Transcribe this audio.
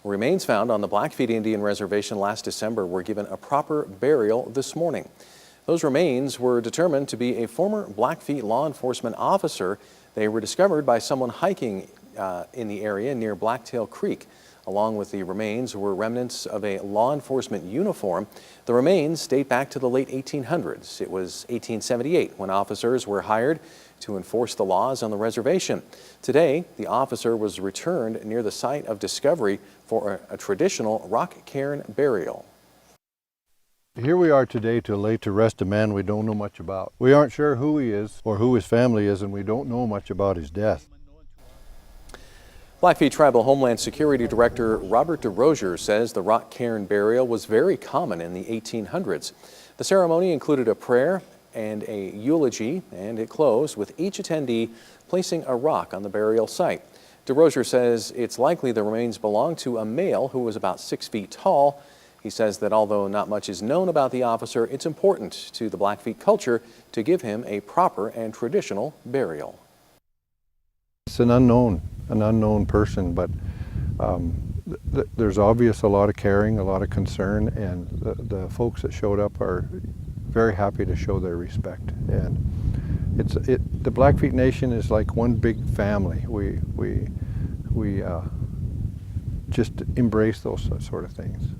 Remains found on the Blackfeet Indian Reservation last December were given a proper burial this morning. Those remains were determined to be a former Blackfeet law enforcement officer. They were discovered by someone hiking in the area near Blacktail Creek. Along with the remains were remnants of a law enforcement uniform. The remains date back to the late 1800s. It was 1878 when officers were hired to enforce the laws on the reservation. Today, the officer was returned near the site of discovery for a traditional rock cairn burial. Here we are today to lay to rest a man we don't know much about. We aren't sure who he is or who his family is, and we don't know much about his death. Blackfeet Tribal Homeland Security Director Robert DeRozier says the rock cairn burial was very common in the 1800s. The ceremony included a prayer and a eulogy, and it closed with each attendee placing a rock on the burial site. DeRozier says it's likely the remains belonged to a male who was about 6 feet tall. He says that although not much is known about the officer, it's important to the Blackfeet culture to give him a proper and traditional burial. It's an unknown person, but there's obvious a lot of caring, a lot of concern, and the folks that showed up are very happy to show their respect. And the Blackfeet Nation is like one big family. We just embrace those sort of things.